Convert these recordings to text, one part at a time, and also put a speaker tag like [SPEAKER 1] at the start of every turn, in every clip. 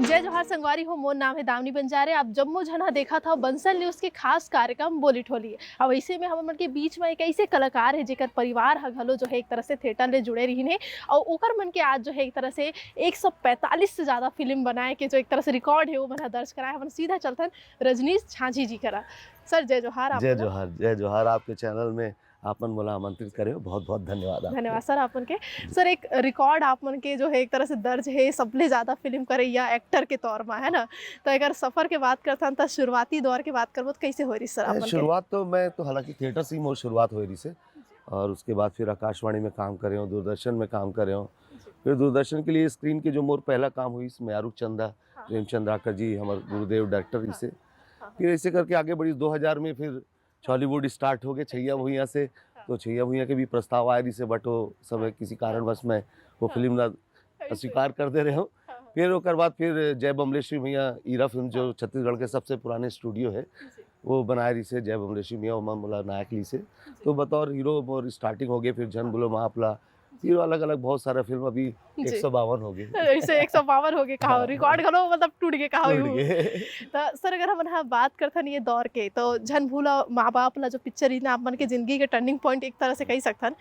[SPEAKER 1] जय जोहार संगवारी हो। मोर नाम है दामिनी बंजारे। आप जम्मो झना देखा था बंसल न्यूज़ के खास कार्यक्रम बोली ठोली। अब ऐसे में हमन मन के बीच में एक ऐसे कलाकार है जेकर परिवार ह घलो जो है एक तरह से थिएटर ले जुड़े रहीन हे और ओकर मन के आज जो है एक तरह से 145 से ज़्यादा फिल्म बनाए के जो एक तरह से रिकॉर्ड है वो मन ह दर्ज कराए। हमन सीधा चलथन रजनीश झांझी जी करा। सर जय जोहार। आप
[SPEAKER 2] जय जोहार, जय जोहार। आपके चैनल में आपन मोला आमंत्रित करे हो, बहुत-बहुत धन्यवाद आपके।
[SPEAKER 1] धन्यवाद सर आपन के।
[SPEAKER 2] जी।
[SPEAKER 1] सर एक रिकॉर्ड आप मन के जो है एक तरह से दर्ज है सबले ज़्यादा फिल्म करैया एक्टर के तौर में, है ना? तो अगर सफ़र के बात करथन त शुरुआती दौर के बात करबो तो कैसे होई रही सर आपन के?
[SPEAKER 2] शुरुआत तो मैं तो हालाँकि थिएटर से ही मोर शुरुआत होई रही से और उसके बाद फिर आकाशवाणी में काम करे हूँ, दूरदर्शन में काम करे हूँ। फिर दूरदर्शन के लिए स्क्रीन के जो मोर पहला काम हुई इसमें आरूप चंदा, प्रेमचंद आकर जी हमारे गुरुदेव डायरेक्टर इसे। फिर ऐसे करके आगे बढ़ी 2000 में फिर हॉलीवुड स्टार्ट हो गए छैया भुइयाँ से। तो छैया भुइयाँ के भी प्रस्ताव आए रही से बट वो समय किसी कारणवश मैं वो फ़िल्म ना अस्वीकार कर दे रहे हूँ। फिर ओकर बाद फिर जय बमलेश्वरी भैया ईरा फिल्म जो छत्तीसगढ़ के सबसे पुराने स्टूडियो है, वो बनाए रही से जय बमलेश्वरी भैया उमा मोला नायक ली से। तो बतौर हीरो मोर स्टार्टिंग हो गई, फिर झन बोलो मापला, फिर अलग-अलग बहुत सारा फ़िल्म अभी
[SPEAKER 1] जी।
[SPEAKER 2] 152 हो गए।
[SPEAKER 1] ऐसे 152 हो गए कहा रिकॉर्ड घलो मतलब टूट गए कहा
[SPEAKER 2] टूट
[SPEAKER 1] यूँ।
[SPEAKER 2] गए।
[SPEAKER 1] तो सर अगर हमन ह बात करथन ये दौर के तो झन भूला माँ-बाप ला जो पिक्चर इन आप मन के ज़िंदगी के टर्निंग पॉइंट एक तरह से कही सकथन।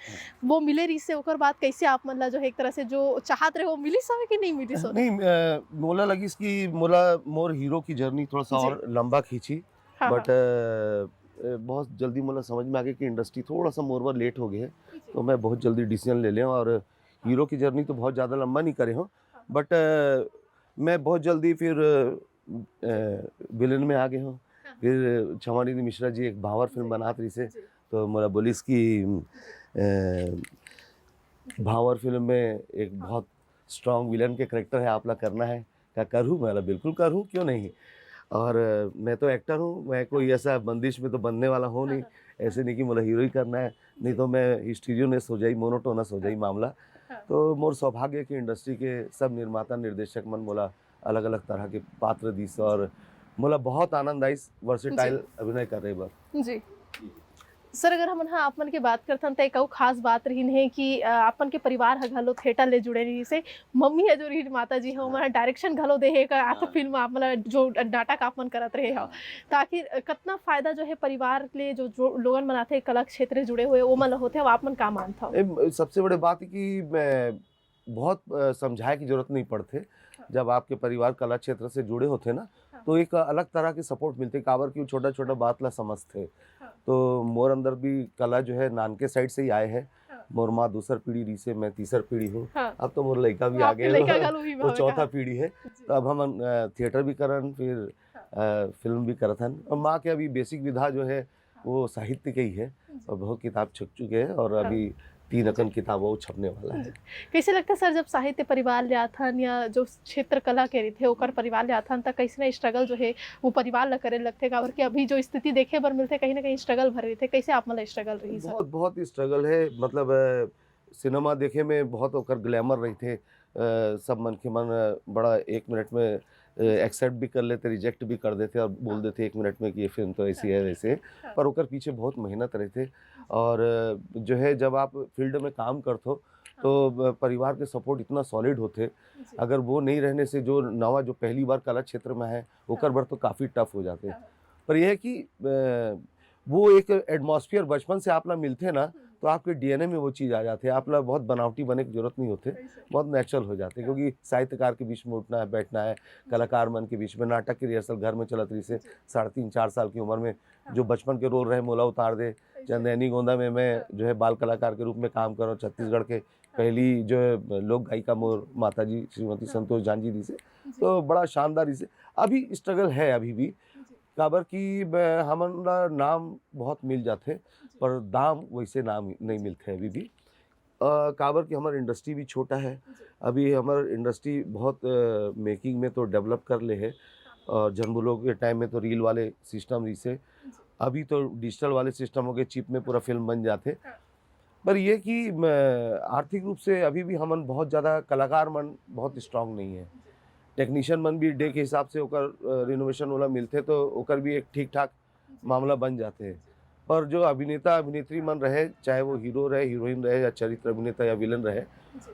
[SPEAKER 1] वो मिले रही से ओकर बाद कैसे आप मन ला जो है एक तरह से जो चाहत रहे वो मिलिस हवे कि नहीं मिलिस हो?
[SPEAKER 2] नहीं मोला लगिस कि मोला मोर हीरो की जर्नी थोड़ा-सा
[SPEAKER 1] जी।
[SPEAKER 2] और लंबा खींची
[SPEAKER 1] हाँ,
[SPEAKER 2] बट
[SPEAKER 1] हाँ।
[SPEAKER 2] बहुत जल्दी मोला समझ में आ गया कि इंडस्ट्री थोड़ा-सा मोर बर लेट हो गए है,
[SPEAKER 1] जी।
[SPEAKER 2] तो मैं बहुत जल्दी डिसीज़न ले लिया और हीरो की जर्नी तो बहुत ज़्यादा लंबा नहीं करे हूँ बट मैं बहुत जल्दी फिर विलेन में आ गए हूँ। फिर छमानिधि मिश्रा जी एक भावर फ़िल्म बनात रही से, तो मोला बोलिस कि भावर फ़िल्म में एक बहुत स्ट्रॉन्ग विलन के कैरेक्टर है, आप ला करना है। क्या करूँ? मैं बोला बिल्कुल करूँ, क्यों नहीं? और मैं तो एक्टर हूँ, मैं कोई ऐसा बंदिश में तो बंधने वाला हूँ नहीं। ऐसे नहीं कि मोला हीरो ही करना है, नहीं तो मैं हिस्टीरियोनस हो जाई, मोनोटोनस हो जाई मामला। तो मोर सौभाग्य है कि इंडस्ट्री के सब निर्माता, निर्देशक मन मोला अलग-अलग तरह के पात्र दिस और मोला बहुत आनंद आइस
[SPEAKER 1] जी।
[SPEAKER 2] वर्सेटाइल अभिनय करे बर।
[SPEAKER 1] जी। सर अगर हमन ह आप मन के बात करथन त एक अउ ख़ास बात रहिन हे कि आपन के परिवार ह घलो थिएटर ले जुड़े रही से मम्मी ह जो रही माताजी ह ओमन ह डायरेक्शन घलो दे हे का आतो फ़िल्म आप मन ला जो नाटक आप मन करत रहे हव। त आखिर कतना फ़ायदा जो है परिवार ले जो लोगन मन आथे कला क्षेत्र से जुड़े हुए ओमन ला होथे अउ आप मन का मानथव?
[SPEAKER 2] सबसे बड़ी बात है कि मैं बहुत समझाए की ज़रूरत नहीं पड़ते। जब आपके परिवार कला क्षेत्र से जुड़े होते ना, तो एक अलग तरह के सपोर्ट मिलते काबर की छोटा-छोटा बात ला समझते। तो मोर अंदर भी कला जो है नानके साइड से ही आए है। मोर माँ दूसर पीढ़ी रही से मैं तीसर पीढ़ी हूँ।
[SPEAKER 1] हाँ।
[SPEAKER 2] अब तो मोर लइका भी आ
[SPEAKER 1] आपके
[SPEAKER 2] गए
[SPEAKER 1] लइका
[SPEAKER 2] हो
[SPEAKER 1] घलो भी
[SPEAKER 2] तो
[SPEAKER 1] हवे
[SPEAKER 2] चौथा
[SPEAKER 1] कहा?
[SPEAKER 2] पीढ़ी है।
[SPEAKER 1] जी।
[SPEAKER 2] तो अब हमन थिएटर भी करन फिर फ़िल्म भी करत हन और माँ के अभी बेसिक विधा जो है वो साहित्य के ही है और बहुत किताब छप चुके हैं और
[SPEAKER 1] हाँ।
[SPEAKER 2] अभी 3
[SPEAKER 1] जी।
[SPEAKER 2] अकन किताब और छपने वाला
[SPEAKER 1] जी।
[SPEAKER 2] है।
[SPEAKER 1] कैसे लगता है सर जब साहित्य परिवार ले आथन या जो क्षेत्र कला के रहिथे ओकर परिवार ले आथन त कैसने स्ट्रगल जो है वो परिवार ला करे लगथे काबर कि अभी जो स्थिति देखे बर मिलथे कहीं न कहीं स्ट्रगल भरे रहिथे। कैसे आप मन ला स्ट्रगल रही सर?
[SPEAKER 2] बहुत बहुत ही स्ट्रगल है मतलब सिनेमा देखे में बहुत ओकर ग्लैमर रहिथे सब मन के मन बड़ा 1 मिनट में एक्सेप्ट भी कर लेते, रिजेक्ट भी कर देते और बोल देते 1 मिनट में कि ये फ़िल्म तो ऐसी है, वैसे है। पर ओकर पीछे बहुत मेहनत रहथे और जो है जब आप फ़ील्ड में काम करत हो, तो परिवार के सपोर्ट इतना सॉलिड होथे, अगर वो नहीं रहने से जो नवा जो पहली बार कला क्षेत्र में है, ओकर बर तो काफ़ी टफ हो जाते। पर ये है कि वो एक एटमॉस्फेयर बचपन से आप ला मिलथे ना, तो आपके डीएनए में वो चीज़ आ जाती है। आप ला बहुत बनावटी बने की ज़रूरत नहीं होते, बहुत नेचुरल हो जाते हैं क्योंकि साहित्यकार के बीच में उठना है, बैठना है, कलाकार मन के बीच में नाटक की रिहर्सल घर में चलत रही से 3.5-4 साल की उम्र में जो बचपन के रोल रहे मोला उतार दे। चंदैनी गोंदा में मैं जो है बाल कलाकार के रूप में काम कर रहा हूँ। छत्तीसगढ़ के पहली जो है लोक गायिका मोर माताजी श्रीमती संतोष जांजी जी से, तो बड़ा शानदार इसे अभी स्ट्रगल है अभी भी। काबर की हमन ला नाम बहुत मिल जाथे पर दाम वैसे नाम नहीं मिलथे अभी भी। काबर की हमर इंडस्ट्री भी छोटा है। अभी हमर इंडस्ट्री बहुत मेकिंग में तो डेवलप कर ले है और जन्म लोग के टाइम में तो रील वाले सिस्टम जैसे अभी तो डिजिटल वाले सिस्टम हो गए, चिप में पूरा फ़िल्म बन जाथे। पर ये कि आर्थिक रूप से अभी भी हमन बहुत ज़्यादा कलाकार मन बहुत स्ट्रॉन्ग नहीं है। टेक्नीशियन मन भी डे के हिसाब से ओकर रिनोवेशन वाला मिलथे तो ओकर भी एक ठीक-ठाक मामला बन जाथे। पर जो अभिनेता, अभिनेत्री मन रहे, चाहे वो हीरो रहे, हीरोइन रहे या चरित्र अभिनेता या विलेन रहे,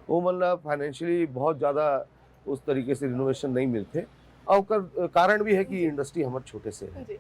[SPEAKER 2] वो मन ला फाइनेंशियली बहुत ज़्यादा उस तरीके से रिनोवेशन नहीं मिलथे। और ओकर कारण भी है कि इंडस्ट्री हमारे छोटे से है।
[SPEAKER 1] जी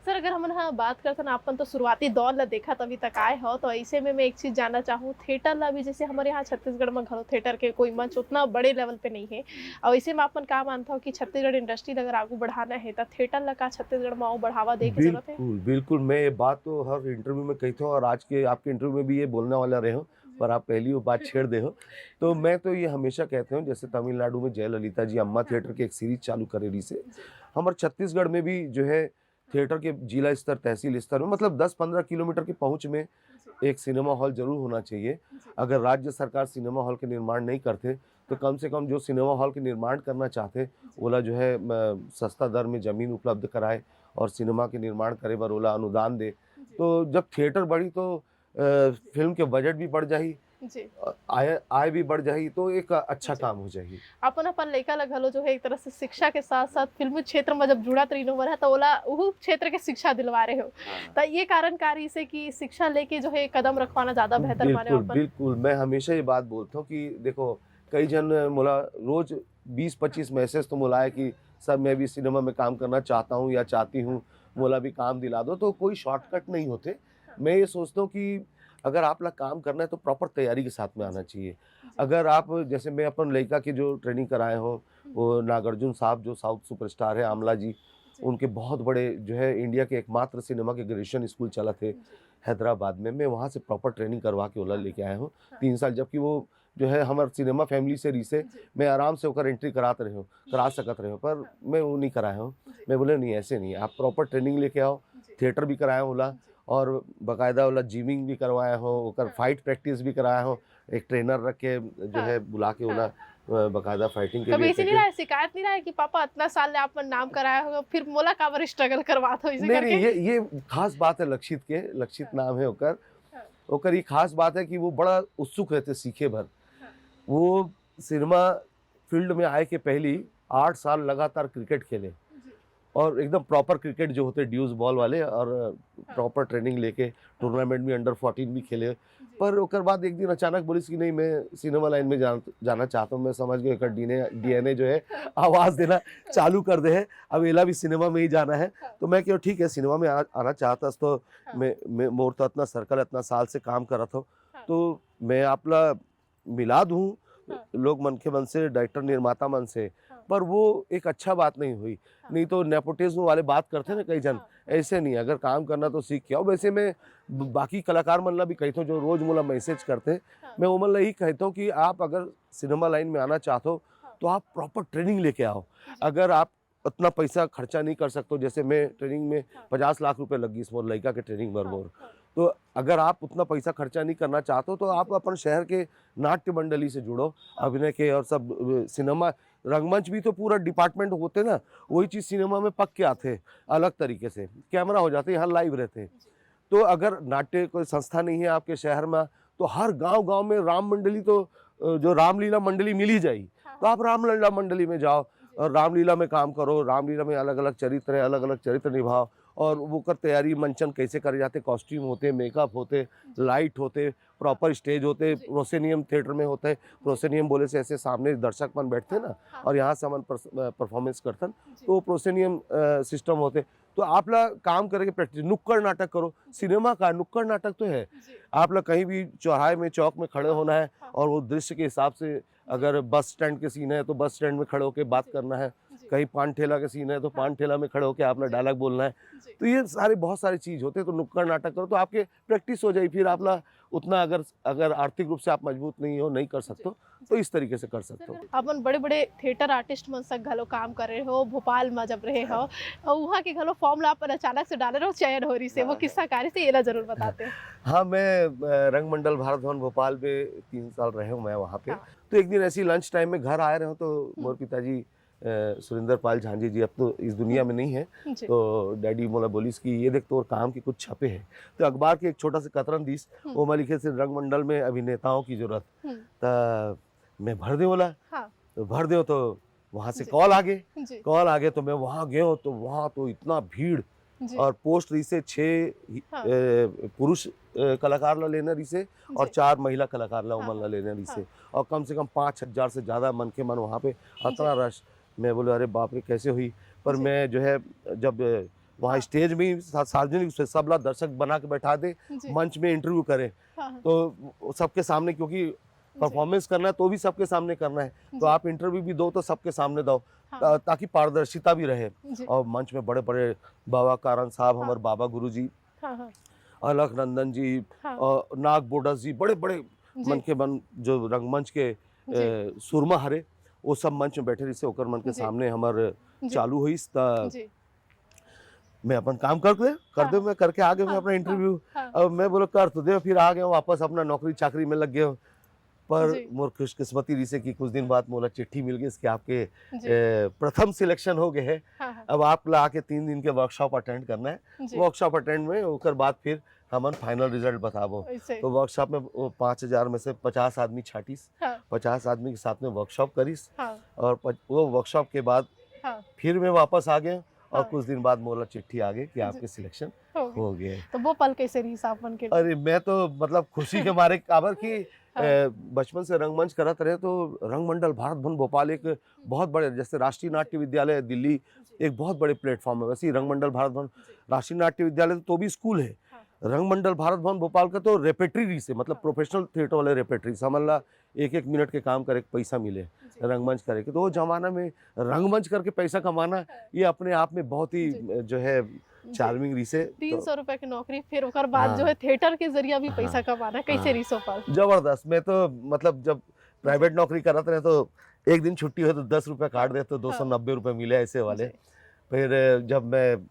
[SPEAKER 1] सर, अगर हम हाँ बात करते ना अपन तो शुरुआती दौर ला देखा तभी तक आए हो, तो ऐसे में मैं एक चीज जानना चाहूँ, थिएटर ला भी जैसे हमारे यहाँ छत्तीसगढ़ में घरो थिएटर के कोई मंच उतना बड़े लेवल पे नहीं है, और ऐसे में अपन का मानता हो कि छत्तीसगढ़ इंडस्ट्री अगर आगू बढ़ाना है तो थिएटर ला का छत्तीसगढ़ में और बढ़ावा दे की जरूरत है?
[SPEAKER 2] बिल्कुल बिल्कुल, मैं ये बात तो हर इंटरव्यू में कहता हूँ, और आज के आपके इंटरव्यू में भी ये बोलने वाला रहे हो, पर आप पहली वो बात छेड़ दे हो। तो मैं तो ये हमेशा कहते हूँ, जैसे तमिलनाडु में जयललिता जी अम्मा थिएटर की एक सीरीज चालू करेली से, हमारे छत्तीसगढ़ में भी जो है थिएटर के जिला स्तर तहसील स्तर में मतलब 10-15 किलोमीटर की पहुंच में एक सिनेमा हॉल जरूर होना चाहिए। अगर राज्य सरकार सिनेमा हॉल के निर्माण नहीं करते तो कम से कम जो सिनेमा हॉल के निर्माण करना चाहते ओला जो है सस्ता दर में ज़मीन उपलब्ध कराए और सिनेमा के निर्माण करे बर ओला अनुदान दे। तो जब थिएटर बढ़ी तो फिल्म के बजट भी बढ़ जाही,
[SPEAKER 1] जी
[SPEAKER 2] आय भी बढ़ जाही, तो एक अच्छा काम हो जाही।
[SPEAKER 1] अपन अपन लड़का लग हलो जो है एक तरह से शिक्षा के साथ साथ फिल्मी क्षेत्र में जब जुड़ा तरीनो है तो ओला वो क्षेत्र के शिक्षा दिलवा रहे हो, तो ये कारणकारी से कि शिक्षा लेके जो है कदम रखवाना ज्यादा बेहतर माने
[SPEAKER 2] बिल्कुल
[SPEAKER 1] अपन।
[SPEAKER 2] बिल्कुल, मैं हमेशा ये बात बोलता हूँ कि देखो कई जन मोला रोज 20-25 मैसेज तो मोला है कि सर मैं भी सिनेमा में काम करना चाहता हूँ या चाहती हूँ, मोला भी काम दिला दो। तो कोई शॉर्टकट नहीं होते। मैं ये सोचता हूँ कि अगर आप ला काम करना है तो प्रॉपर तैयारी के साथ में आना चाहिए। अगर आप जैसे मैं अपन लड़का की जो ट्रेनिंग कराए हो, वो नागार्जुन साहब जो साउथ सुपरस्टार है आमला जी, उनके बहुत बड़े जो है इंडिया के एकमात्र सिनेमा के ग्रेजुएशन स्कूल चला थे हैदराबाद में, मैं वहाँ से प्रॉपर ट्रेनिंग करवा के ओला लेके आया हूँ 3 साल। जबकि वो जो है हमारे सिनेमा फैमिली से रीसे मैं आराम से होकर एंट्री करा सकत रहे हो, पर मैं वो नहीं कराया हूँ। मैं बोले नहीं ऐसे नहीं, आप प्रॉपर ट्रेनिंग लेके आओ। थिएटर भी कराया ओला और बाकायदा वाला जिमिंग भी करवाया हो, ओकर फाइट प्रैक्टिस भी कराया हो, एक ट्रेनर रख के जो है बुला के ओला बाकायदा फाइटिंग के
[SPEAKER 1] कभी
[SPEAKER 2] लिए
[SPEAKER 1] ऐसे नहीं रहा है, शिकायत नहीं रहा है कि पापा इतना साल ले आपन नाम कराया होगा फिर मोला काबर स्ट्रगल करवात हो इसे
[SPEAKER 2] नहीं
[SPEAKER 1] करके?
[SPEAKER 2] नहीं, ये खास बात है लक्षित के, लक्षित नाम है ओकर ये खास बात है कि वो बड़ा उत्सुक रहते सीखे भर। वो सिनेमा फील्ड में आए के पहली 8 साल लगातार क्रिकेट खेले और एकदम प्रॉपर क्रिकेट जो होते ड्यूज बॉल वाले, और प्रॉपर ट्रेनिंग लेके टूर्नामेंट में अंडर 14 भी खेले। पर ओकर बाद एक दिन अचानक बोलिस कि नहीं मैं सिनेमा लाइन में जाना चाहता हूँ। मैं समझ गया एकर डीएनए जो है आवाज़ देना चालू कर दे है, अब एला भी सिनेमा में ही जाना है। तो मैं क्यों ठीक है सिनेमा में आना चाहता तो मैं मोर तो इतना सर्कल इतना साल से काम कर रहा था, तो मैं आपला मिला दूँ लोग मन के मन से, डायरेक्टर निर्माता मन से, पर वो एक अच्छा बात नहीं हुई। नहीं तो नेपोटिज्म वाले बात करते ना कई जन, ऐसे नहीं, अगर काम करना तो सीख के आओ। वैसे मैं बाकी कलाकार मन ला भी कहता हूँ जो रोज मोला मैसेज करते, मैं वो मन ला यही कहता हूँ कि आप अगर सिनेमा लाइन में आना चाहते हो तो आप प्रॉपर ट्रेनिंग लेके आओ। अगर आप उतना पैसा खर्चा नहीं कर सकते, जैसे मैं ट्रेनिंग में 50 लाख रुपए लगी इस मोर लड़का के ट्रेनिंग बरबोर, तो अगर आप उतना पैसा खर्चा नहीं करना चाहते हो तो आप अपन शहर के नाट्य मंडली से जुड़ो, अभिनय के और सब सिनेमा रंगमंच भी तो पूरा डिपार्टमेंट होते ना, वही चीज़ सिनेमा में पक के आते अलग तरीके से, कैमरा हो जाते यहाँ लाइव रहते। तो अगर नाट्य कोई संस्था नहीं है आपके शहर में तो हर गांव-गांव में राम मंडली तो जो रामलीला मंडली मिल ही जाएगी, तो आप रामलीला मंडली में जाओ और रामलीला में काम करो। रामलीला में अलग-अलग चरित्र है, अलग-अलग चरित्र निभाओ और वो कर तैयारी मंचन कैसे करे जाते, कॉस्ट्यूम होते, मेकअप होते, लाइट होते, प्रॉपर स्टेज होते, प्रोसेनियम थिएटर में होते हैं। प्रोसेनियम बोले से ऐसे सामने दर्शक मन बैठते ना और यहाँ से मन परफॉर्मेंस करतन, तो वो प्रोसेनियम सिस्टम होते। तो आप ला काम करके प्रैक्टिस, नुक्कड़ नाटक करो। सिनेमा का नुक्कड़ नाटक तो है, आप ला कहीं भी चौराहे में चौक में खड़े होना है और वो दृश्य के हिसाब से, अगर बस स्टैंड के सीन है तो बस स्टैंड में खड़े होकर बात करना है, कहीं पान ठेला के सीन है तो पान ठेला में खड़े होकर आपने डायलॉग बोलना है। तो ये सारे बहुत सारी चीज़ होते हैं। तो नुक्कड़ नाटक करो तो आपके प्रैक्टिस हो जाए, फिर आप ला उतना अगर आर्थिक रूप से आप मजबूत नहीं हो, नहीं कर सकते तो इस तरीके से कर सकते हो।
[SPEAKER 1] अपन बड़े बड़े थिएटर आर्टिस्ट मन संग घलो काम कर रहे हो, भोपाल में जब रहे हो और वहाँ के घलो फॉर्म ला अपन अचानक से डाले रहो चयन हो रही से, वो किस्सा कारी से ये जरूर बताते।
[SPEAKER 2] हाँ, मैं रंगमंडल भारत भवन भोपाल में 3 साल रहे हूँ मैं वहाँ पे। तो एक दिन ऐसी लंच टाइम में घर आए रहे हो तो मोर पिताजी सुरेंद्र पाल झांझी जी अब तो इस दुनिया में नहीं है, तो डैडी मोला बोलिस कि ये देख तो काम के कुछ छपे हैं। तो अखबार के एक छोटा सा कतरन दिस, वो मैं लिखे से रंगमंडल में अभिनेताओं की जरूरत, तो मैं भर दे बोला। तो भर दे तो वहाँ से कॉल आ गए तो मैं वहाँ गया तो वहाँ तो इतना भीड़ और पोस्ट रही से 6 पुरुष कलाकार ला लेना रही से और 4 महिला कलाकार ला उमन ला लेना रही से, और कम से कम 5,000 से ज़्यादा मन के मन वहाँ पे इतना रश। मैं बोले अरे बाप रे कैसे हुई। पर
[SPEAKER 1] जी।
[SPEAKER 2] मैं जो है जब वहाँ
[SPEAKER 1] हाँ।
[SPEAKER 2] स्टेज में ही सार्वजनिक से सब लोग दर्शक बना के बैठा दे,
[SPEAKER 1] जी।
[SPEAKER 2] मंच में इंटरव्यू करें,
[SPEAKER 1] हाँ, हाँ।
[SPEAKER 2] तो सबके सामने, क्योंकि
[SPEAKER 1] जी।
[SPEAKER 2] परफॉर्मेंस करना है तो भी सबके सामने करना है, तो
[SPEAKER 1] जी।
[SPEAKER 2] आप इंटरव्यू भी दो तो सबके सामने दो,
[SPEAKER 1] हाँ।
[SPEAKER 2] ताकि पारदर्शिता भी रहे।
[SPEAKER 1] जी।
[SPEAKER 2] और मंच में बड़े बड़े बाबा कारन साहब,
[SPEAKER 1] हाँ।
[SPEAKER 2] हमारे बाबा गुरुजी,
[SPEAKER 1] हाँ, हाँ।
[SPEAKER 2] अलकनंदन जी,
[SPEAKER 1] हाँ।
[SPEAKER 2] नाग बोडस जी, बड़े बड़े मन
[SPEAKER 1] जी।
[SPEAKER 2] के मन जो रंगमंच के
[SPEAKER 1] जी।
[SPEAKER 2] सुरमा हरे, वो सब मंच में बैठे रही से ओकर मन के
[SPEAKER 1] जी।
[SPEAKER 2] सामने हमारे
[SPEAKER 1] जी।
[SPEAKER 2] चालू हुई त
[SPEAKER 1] जी।
[SPEAKER 2] मैं अपन काम कर
[SPEAKER 1] हाँ,
[SPEAKER 2] दे,
[SPEAKER 1] हाँ।
[SPEAKER 2] मैं करके आ गया, मैं
[SPEAKER 1] हाँ,
[SPEAKER 2] अपना
[SPEAKER 1] हाँ,
[SPEAKER 2] इंटरव्यू।
[SPEAKER 1] हाँ।
[SPEAKER 2] अब मैं बोला कर तो दे, फिर आ गया वापस अपना नौकरी चाकरी में लग गया। पर
[SPEAKER 1] जी।
[SPEAKER 2] मोर खुशकिस्मती रही से कि कुछ दिन बाद मोला चिट्ठी मिल गई इसके आपके
[SPEAKER 1] जी।
[SPEAKER 2] प्रथम सिलेक्शन हो गए है।
[SPEAKER 1] हाँ, हाँ।
[SPEAKER 2] अब आप ला के 3 दिन के वर्कशॉप अटेंड करना है।
[SPEAKER 1] जी।
[SPEAKER 2] वर्कशॉप अटेंड में ओकर बाद फिर हमन फाइनल रिजल्ट बताबो।
[SPEAKER 1] ऐसे।
[SPEAKER 2] तो वर्कशॉप में वो 5000 में से 50 आदमी छाटिस,
[SPEAKER 1] हाँ।
[SPEAKER 2] 50 आदमी के साथ में वर्कशॉप करिस,
[SPEAKER 1] हाँ।
[SPEAKER 2] और वो वर्कशॉप के बाद
[SPEAKER 1] हाँ।
[SPEAKER 2] फिर मैं वापस आ गया, और
[SPEAKER 1] हाँ।
[SPEAKER 2] कुछ दिन बाद मोला चिट्ठी आ गई कि
[SPEAKER 1] जी।
[SPEAKER 2] आपके सिलेक्शन
[SPEAKER 1] हो गई।
[SPEAKER 2] हो गए।
[SPEAKER 1] तो वो पल कैसे रही साहब बन के?
[SPEAKER 2] अरे मैं तो मतलब खुशी के मारे काबर की
[SPEAKER 1] हाँ।
[SPEAKER 2] बचपन से रंगमंच करत रहे, तो रंगमंडल भारत भवन भोपाल एक बहुत बड़े, जैसे राष्ट्रीय नाट्य विद्यालय दिल्ली एक बहुत बड़े प्लेटफॉर्म है, वैसे ही रंगमंडल भारत भवन, राष्ट्रीय नाट्य विद्यालय तो भी स्कूल है,
[SPEAKER 1] हाँ।
[SPEAKER 2] रंगमंडल भारत भवन भोपाल का तो रेपेटरी से, मतलब
[SPEAKER 1] हाँ।
[SPEAKER 2] प्रोफेशनल थिएटर वाले रेपेटरी, समझ ला 1-1 मिनट के काम करे के पैसा मिले
[SPEAKER 1] जी।
[SPEAKER 2] रंगमंच करे के। तो वो जमाना में रंगमंच करके पैसा कमाना, ये अपने आप में बहुत ही
[SPEAKER 1] जी।
[SPEAKER 2] जो है चार्मिंग रही से।
[SPEAKER 1] 300 रुपए की नौकरी, फिर ओकर बाद
[SPEAKER 2] हाँ।
[SPEAKER 1] जो है थिएटर के जरिए भी पैसा
[SPEAKER 2] हाँ।
[SPEAKER 1] कमाना, कैसे
[SPEAKER 2] हाँ।
[SPEAKER 1] रही सो पल?
[SPEAKER 2] जबरदस्त। मैं तो मतलब जब प्राइवेट नौकरी करत रहे, तो एक दिन छुट्टी हो तो 10 रुपये काट दे, तो 290 रुपये मिले ऐसे वाले।
[SPEAKER 1] जी।
[SPEAKER 2] फिर जब मैं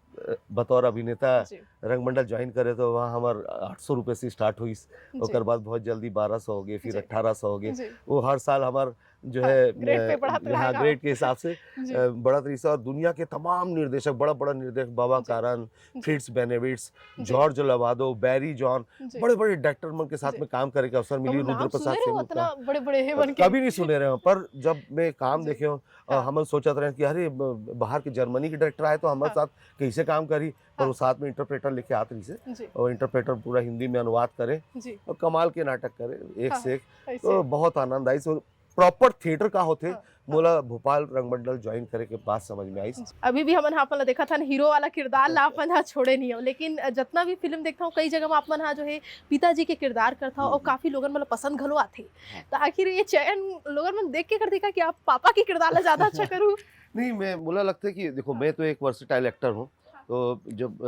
[SPEAKER 2] बतौर अभिनेता
[SPEAKER 1] जी।
[SPEAKER 2] रंगमंडल ज्वाइन करे, तो वहाँ हमार 800 रुपये से स्टार्ट हुई,
[SPEAKER 1] जी।
[SPEAKER 2] ओकर बाद बहुत जल्दी 1200 हो गए, फिर
[SPEAKER 1] जी।
[SPEAKER 2] 1800 हो गए।
[SPEAKER 1] जी।
[SPEAKER 2] वो हर साल हमार जो
[SPEAKER 1] हाँ,
[SPEAKER 2] है
[SPEAKER 1] ग्रेड पे बढ़त
[SPEAKER 2] हाँ
[SPEAKER 1] रहेगा।
[SPEAKER 2] ग्रेड के हिसाब से
[SPEAKER 1] जी।
[SPEAKER 2] बढ़त रही से। और दुनिया के तमाम निर्देशक, बड़ा बड़ा निर्देशक, बाबा
[SPEAKER 1] जी।
[SPEAKER 2] कारन,
[SPEAKER 1] जी।
[SPEAKER 2] फ्रिट्स बेनेविट्स,
[SPEAKER 1] जी।
[SPEAKER 2] जॉर्ज लवादो, बैरी जॉन,
[SPEAKER 1] जी।
[SPEAKER 2] बड़े बड़े डायरेक्टर मन के साथ
[SPEAKER 1] जी।
[SPEAKER 2] में काम करे के अवसर मिली।
[SPEAKER 1] कबो नाम
[SPEAKER 2] रुद्र
[SPEAKER 1] सुने
[SPEAKER 2] प्रसाद
[SPEAKER 1] रहे हो
[SPEAKER 2] सिंह
[SPEAKER 1] इतना
[SPEAKER 2] का
[SPEAKER 1] बड़े बड़े है बन के?
[SPEAKER 2] कभी नहीं सुने रहे हो, पर जब मैं काम
[SPEAKER 1] जी।
[SPEAKER 2] देखे हो,
[SPEAKER 1] हाँ।
[SPEAKER 2] हम सोचते रहे कि अरे बाहर के जर्मनी के डायरेक्टर आए तो हमारे
[SPEAKER 1] हाँ।
[SPEAKER 2] साथ कैसे काम करी, पर
[SPEAKER 1] हाँ।
[SPEAKER 2] वो साथ में इंटरप्रेटर लेके आते रही से,
[SPEAKER 1] जी।
[SPEAKER 2] और इंटरप्रेटर पूरा हिंदी में अनुवाद करे
[SPEAKER 1] जी।
[SPEAKER 2] और कमाल के नाटक करे एक
[SPEAKER 1] हाँ।
[SPEAKER 2] से एक।
[SPEAKER 1] ऐसे।
[SPEAKER 2] तो बहुत आनंद आई। सो प्रॉपर थिएटर का होते
[SPEAKER 1] हाँ।
[SPEAKER 2] मोला भोपाल रंगमंडल ज्वाइन करे के बाद समझ में आई।
[SPEAKER 1] अभी भी हमन आपन ला देखा था हीरो वाला किरदार ला अपन हा छोड़े नहीं हो, लेकिन जितना भी फिल्म देखता हूँ कई जगह में आपन हा जो है पिताजी के किरदार करता हूँ, और काफी लोगन मतलब पसंद घलो आथे। तो आखिर ये चयन लोगन मन देख के कर देखा कि आप पापा के किरदार ला ज्यादा अच्छा करूँ?
[SPEAKER 2] नहीं, मैं बोला लगता है कि देखो मैं तो एक वर्सेटाइल एक्टर हूँ, तो जब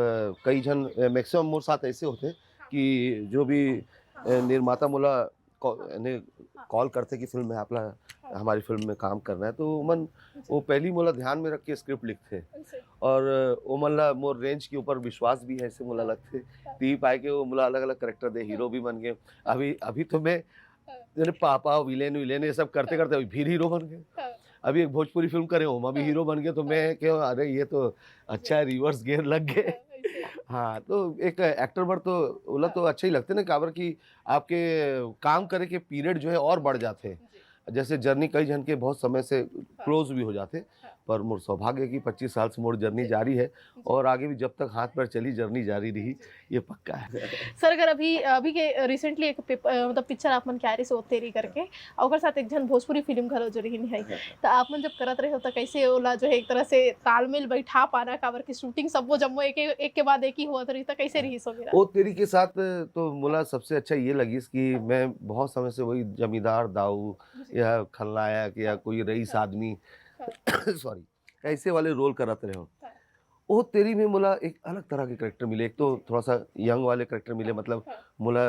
[SPEAKER 2] कई जन मैक्सिमम मोर साथ ऐसे होते कि जो भी निर्माता मोला कॉल करते कि फिल्म में आपला हमारी फिल्म में काम करना है, तो मन वो पहली मोला ध्यान में रख के स्क्रिप्ट लिखते, और वो मला मोर रेंज के ऊपर विश्वास भी है, ऐसे मोला लगते ती पाए के वो मोला अलग अलग करेक्टर दे, हीरो भी बन गए। अभी तो मैं पापा विलेन विलेन ये सब करते करते अभी फिर हीरो बन गए। अभी एक भोजपुरी फिल्म करे ओमा भी हीरो बन गए, तो मैं क्यों, अरे ये तो अच्छा है, रिवर्स गियर लग गए। हाँ, तो एक एक्टर पर तो बोला तो अच्छा ही लगते ना, काबर की आपके काम करे के पीरियड जो है और बढ़ जाते हैं। जैसे जर्नी कई जन के बहुत समय से क्लोज भी हो जाते, पर मोर सौभाग्य है कि 25 साल से मोर जर्नी जारी है, और आगे भी जब तक हाथ पैर चली जर्नी जारी रही, ये पक्का है।
[SPEAKER 1] सर अगर अभी के रिसेंटली एक मतलब पिक्चर आप मन क्यारे सो तेरी करके, और ओकर साथ एक जन भोजपुरी फिल्म घलो जो रही है, तो आप मन जब करत रहे हो तो कैसे ओला जो है एक तरह से तालमेल बैठा पाना, काबर की शूटिंग सबो जम्मो एक के बाद एक ही होत रही, तो कैसे रही सो मेरा?
[SPEAKER 2] ओ तेरी के साथ तो मोला सबसे अच्छा ये लगी कि मैं बहुत समय से वही जमींदार दाऊ या खलनायक या कोई रईस आदमी सॉरी ऐसे वाले रोल करत रहे हो। ओ तेरी में मोला एक अलग तरह के करेक्टर मिले, एक तो थोड़ा सा यंग वाले करेक्टर मिले, मतलब मोला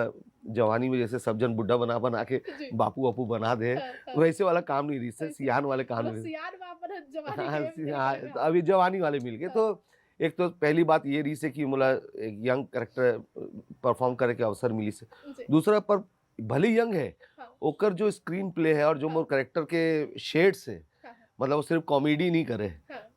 [SPEAKER 2] जवानी में जैसे सब जन बुढ़ा बना बना के बापू वापू बना दे, वैसे वाला काम नहीं रही से, सियान वाले काम नहीं रही। हाँ, अभी जवानी वाले मिल गए। तो एक तो पहली बात ये रही से कि मोला एक यंग करेक्टर परफॉर्म करे के अवसर मिली से। दूसरा, पर भले यंग है, ओकर जो स्क्रीन प्ले है और जो मोर करेक्टर के शेड्स है, मतलब वो सिर्फ कॉमेडी नहीं करे,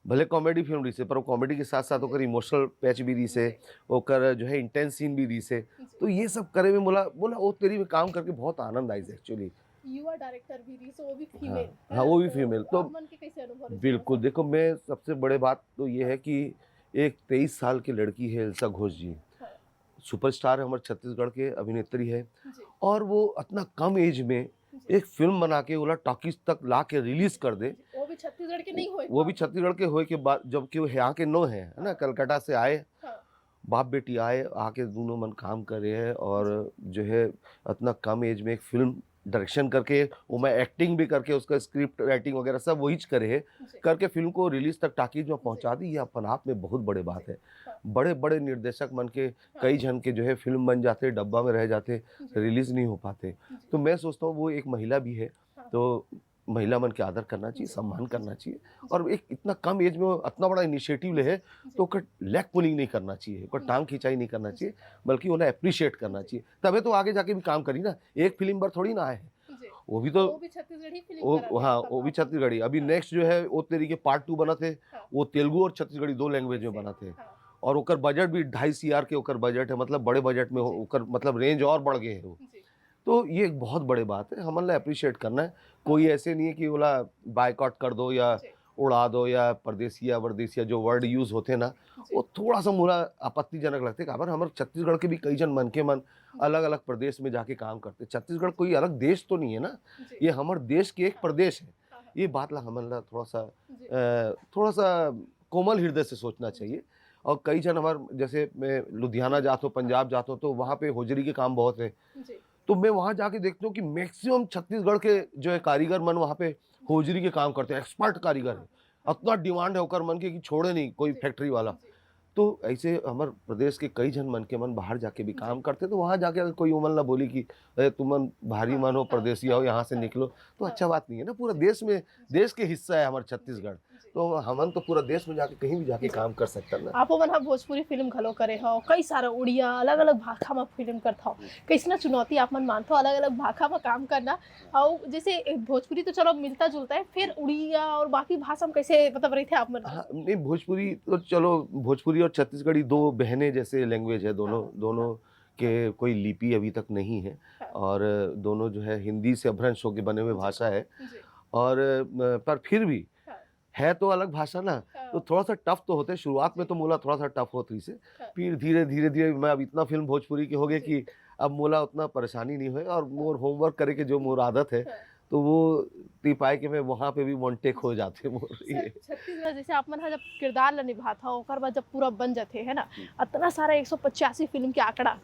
[SPEAKER 2] भले कॉमेडी फिल्म रही से, पर वो कॉमेडी के साथ साथ ओकर इमोशनल पैच भी रही से, ओकर जो है इंटेंस सीन भी रही से। तो ये सब करे में बोला वो तेरी में काम करके बहुत आनंद आई एक्चुअली।
[SPEAKER 1] युवा डायरेक्टर भी रही, सो वो भी फीमेल।
[SPEAKER 2] हाँ, वो भी फीमेल। तो
[SPEAKER 1] मन के कैसे अनुभव?
[SPEAKER 2] बिल्कुल, देखो मैं सबसे बड़े बात तो ये है कि एक 23 साल की लड़की है इल्सा घोष जी, सुपरस्टार है हमारे छत्तीसगढ़ के अभिनेत्री है, और वो इतना कम एज में एक फिल्म बना के ओला टॉकीज तक ला के रिलीज कर दे,
[SPEAKER 1] वो भी छत्तीसगढ़ छत्तीसगढ़ के नहीं होए
[SPEAKER 2] वो भी छत्तीसगढ़ के होए के बाद जबकि वो यहाँ के नो है ना, कलकत्ता से आए,
[SPEAKER 1] हाँ,
[SPEAKER 2] बाप बेटी आए, आके दोनों मन काम करे हैं और जो है इतना कम एज में एक फिल्म डायरेक्शन करके वो मैं एक्टिंग भी करके उसका स्क्रिप्ट राइटिंग वगैरह सब वही करे है,
[SPEAKER 1] जी,
[SPEAKER 2] करके फिल्म को रिलीज तक टाकीज में पहुंचा दी। ये अपन आप में बहुत बड़े बात है।
[SPEAKER 1] हाँ,
[SPEAKER 2] बड़े बड़े निर्देशक मन के कई जन के जो है फिल्म बन जाते, डब्बा में रह जाते,
[SPEAKER 1] जी,
[SPEAKER 2] रिलीज नहीं हो पाते।
[SPEAKER 1] जी,
[SPEAKER 2] तो मैं सोचता हूँ वो एक महिला भी है,
[SPEAKER 1] हाँ,
[SPEAKER 2] तो महिला मन के आदर करना चाहिए, सम्मान करना चाहिए। और एक इतना कम एज में वो इतना बड़ा इनिशिएटिव ले है, तो ओकर लेग पुलिंग नहीं करना चाहिए, ओकर टांग खिंचाई नहीं करना चाहिए, बल्कि उन्हें अप्रिशिएट करना चाहिए। तबे तो आगे जाके भी काम करी ना, एक फिल्म पर थोड़ी ना आए हैं।
[SPEAKER 1] जी।
[SPEAKER 2] वो भी तो
[SPEAKER 1] वो भी छत्तीसगढ़ी फिल्म
[SPEAKER 2] वो
[SPEAKER 1] करा थे
[SPEAKER 2] हाँ,
[SPEAKER 1] तब
[SPEAKER 2] वो भी
[SPEAKER 1] आप।
[SPEAKER 2] छत्तीसगढ़ी। अभी नेक्स्ट जो है वो तेरी के पार्ट 2 बना थे,
[SPEAKER 1] हाँ,
[SPEAKER 2] वो तेलुगु और छत्तीसगढ़ी 2 लैंग्वेज में बना थे।
[SPEAKER 1] हाँ,
[SPEAKER 2] और ओकर बजट भी 2.5 सीआर के ओकर बजट है, मतलब बड़े बजट में
[SPEAKER 1] जी।
[SPEAKER 2] ओकर मतलब रेंज और बढ़ गए है वो।
[SPEAKER 1] जी,
[SPEAKER 2] तो ये एक बहुत बड़ी बात है, हमन ला अप्रिशिएट करना है। कोई ऐसे नहीं है कि बोला बायकॉट कर दो या
[SPEAKER 1] जी,
[SPEAKER 2] उड़ा दो या परदेसिया वर्देसिया जो वर्ड यूज होते ना,
[SPEAKER 1] जी,
[SPEAKER 2] वो थोड़ा सा मुझे आपत्तिजनक लगते। काबर हमारे छत्तीसगढ़ के भी कई जन मन के मन अलग अलग प्रदेश में जाके काम करते। छत्तीसगढ़ कोई अलग देश तो नहीं है ना,
[SPEAKER 1] जी,
[SPEAKER 2] ये हमारे देश के एक प्रदेश है।
[SPEAKER 1] हाँ, हाँ,
[SPEAKER 2] ये बात ला हमन ला
[SPEAKER 1] जी,
[SPEAKER 2] थोड़ा सा कोमल हृदय से सोचना चाहिए। और कई जन हमारे जैसे मैं लुधियाना जाता हूँ, पंजाब जाता हूँ, तो वहाँ पे होजरी के काम बहुत है।
[SPEAKER 1] जी,
[SPEAKER 2] तो मैं वहाँ जाके देखता हूँ कि मैक्सिमम छत्तीसगढ़ के जो है कारीगर मन वहाँ पे होजरी के काम करते हैं, एक्सपर्ट कारीगर है। इतना डिमांड है ओकर मन के कि छोड़े नहीं कोई
[SPEAKER 1] जी,
[SPEAKER 2] फैक्ट्री वाला।
[SPEAKER 1] जी,
[SPEAKER 2] तो ऐसे हमारे प्रदेश के कई जन मन के मन बाहर जाके भी काम करते, तो वहाँ जाके अगर कोई उमन ना बोली कि अरे तुम मन भारी मन हो, परदेसी हो, यहाँ से निकलो, तो अच्छा बात नहीं है ना। पूरा देश में देश के हिस्सा है हमारा छत्तीसगढ़,
[SPEAKER 1] जी।
[SPEAKER 2] तो हमन तो पूरा देश में जाके कहीं भी जाके काम कर सकता ना।
[SPEAKER 1] आपो मन ह भोजपुरी फिल्म घलो करे हो, कई सारा उड़िया अलग-अलग भाषा में फिल्म करत हो। कैसना चुनौती आप मन मानथो अलग-अलग भाषा में काम करना? और जैसे भोजपुरी तो चलो मिलता-जुलता है, फिर उड़िया और बाकी भाषा में कैसे मतलब रहिथे आप मन?
[SPEAKER 2] हाँ, नहीं भोजपुरी तो चलो, भोजपुरी और छत्तीसगढ़ी 2 बहनें जैसे लैंग्वेज है, दोनों
[SPEAKER 1] हाँ,
[SPEAKER 2] दोनों के कोई लिपि अभी तक नहीं है।
[SPEAKER 1] हाँ,
[SPEAKER 2] और दोनों जो है हिंदी से अपभ्रंश होके बने हुए भाषा है।
[SPEAKER 1] जी,
[SPEAKER 2] और पर फिर भी
[SPEAKER 1] हाँ,
[SPEAKER 2] है तो अलग भाषा ना,
[SPEAKER 1] हाँ,
[SPEAKER 2] तो थोड़ा सा टफ तो होते हैं। शुरुआत में तो मोला थोड़ा सा टफ होती से, फिर धीरे धीरे धीरे मैं अब इतना फिल्म भोजपुरी के हो गए कि अब मोला उतना परेशानी नहीं हुई। और मोर होमवर्क करे के जो मोर आदत है,
[SPEAKER 1] हाँ।
[SPEAKER 2] तो वो ती पाए कि मैं वहाँ पे भी वन टेक हो जाते मोर ये।
[SPEAKER 1] छत्तीसगढ़ जैसे आप मन ह जब किरदार ला निभात हो, ओकर बाद जब पूरा बन जाथे है ना, इतना सारा 185 फिल्म के आंकड़ा,